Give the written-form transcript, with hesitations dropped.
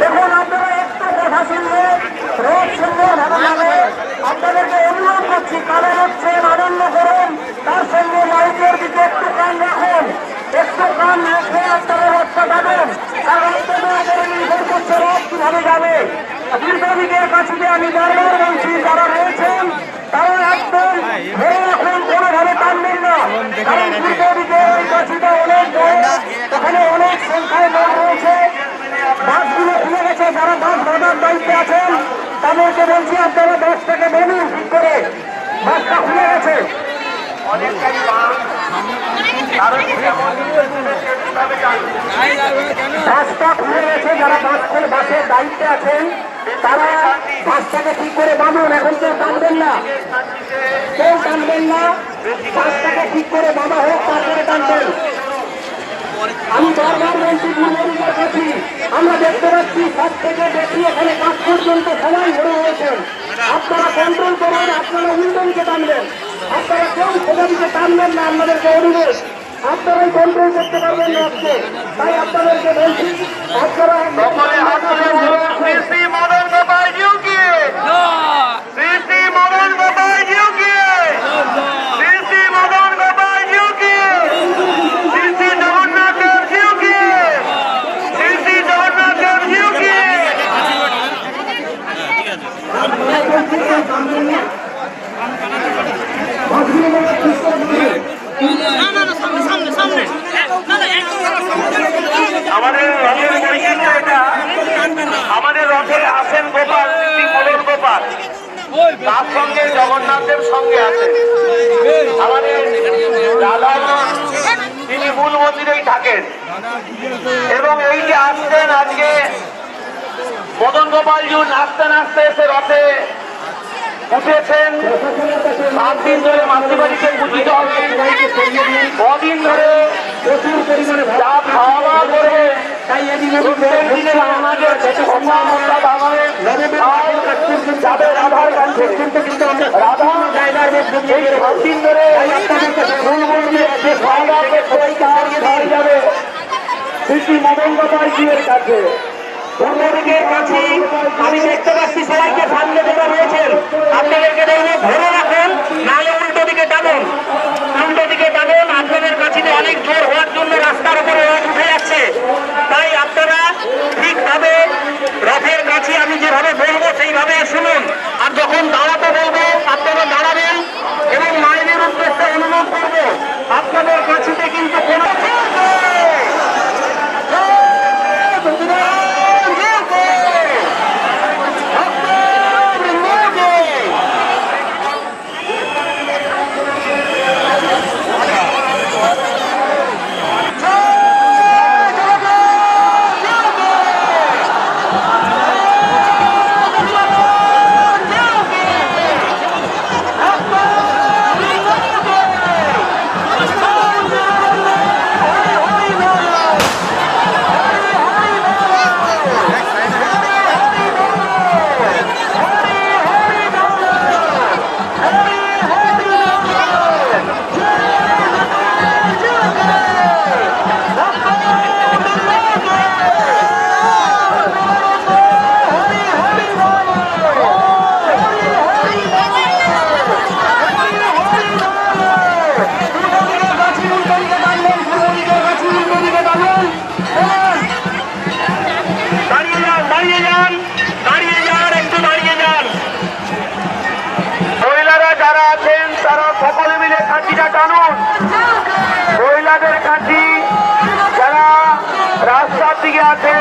দেখুন আপনারা একটু কথা শুনলে রোদ সুন্দর ভালো লাগে। আপনাদেরকে অনুরোধ করছি, কারণ হচ্ছেন আনন্দ করুন, তার সঙ্গে লাইটের দিকে একটু কান রাখুন। একটু কান রেখে আপনারা রথটা যাবেন, আর রথটা করে নির্ভর করছে রথ কিভাবে যাবে। দীর্ঘদিকের কাছে আমি বারবার বলছি, যারা রয়েছেন তারা একদম ধরে রাখুন, কোনোভাবে টানবেন না। কারণ দীর্ঘদিকে ওই কাছিটা অনেক বড়, ওখানে অনেক সংখ্যায় লোক রয়েছে। বাসগুলো খুলে গেছে, যারা বাস বাঁধার দায়িত্বে আছেন তাদেরকে বলছি আপনারা বাস থেকে বেরুন ঠিক করে। বাসটা খুলে গেছে, বাসটা খুলে গেছে। যারা বাসের দায়িত্বে আছেন তারা বাসটাকে ঠিক করে বাঁধুন। এখন কেউ টানবেন না, কেউ টানবেন না। বাসটাকে ঠিক করে বাঁধা হোক, তারপরে টানবেন। আমি বারবার বলছি, পূর্বদিকের কাছে আমরা দেখতে পাচ্ছি সব থেকে বেশি এখানে কাজ পর্যন্ত সবাই ধরে হয়েছেন। আপনারা কন্ট্রোল করুন, আপনারা উল্টো দিকে টানবেন, আপনারা কেউ সোজা দিকে টানবেন না। আপনাদেরকে অনুরোধ, আপনারাই কন্ট্রোল করতে পারবেন না আজকে, তাই আপনাদেরকে বলছি আপনারা আমাদের রথের বৈশিষ্ট্য এটা, আমাদের রথে আছেন গোপাল, মদন গোপাল, তার সঙ্গে জগন্নাথের সঙ্গে আছে আমাদের রাধা, তিনি মূল মন্দিরেই থাকেন। এবং এই যে আসছেন আজকে মদন গোপালজি নাচতে নাচতে এসে রথে উঠেছেন। 7 দিন ধরে মাতৃবাড়িতে পূজিত হবে, কদিন ধরে প্রচুর পরিমাণে যা খাওয়া দাওয়া করবে, তাই এদিনের দিনে আমাদের যাবে রাধার কাছে। কিন্তু রাধা জায়গার মধ্যে 7 দিন ধরে খাওয়া দাওয়া করতে যাবে শ্রী মদন গোপালজির কাছে। পূর্বদিকের কাছে আমি দেখতে পাচ্ছি সবাইকে সামনে ধরে রয়েছেন। আপনাদেরকে দেখবো ধরে রাখুন, নাহলে উল্টো দিকে টানুন, উল্টো দিকে টানুন। আপনাদের কাছে অনেক জোর হওয়ার জন্য রাস্তার উপরে রথ উঠে যাচ্ছে, তাই আপনারা ঠিকভাবে রথের কাছে আমি যেভাবে বলবো সেইভাবে শুনুন। আর যখন দাঁড়াতে বলবো আপনারা দাঁড়াবেন, এবং মায়েদের উদ্দেশ্যে অনুরোধ করবো আপনাদের কাছে কিন্তু কোনো সকলে মিলে কাঠিটা টানুন। মহিলাদের কাঠি যারা রাস্তার দিকে আছেন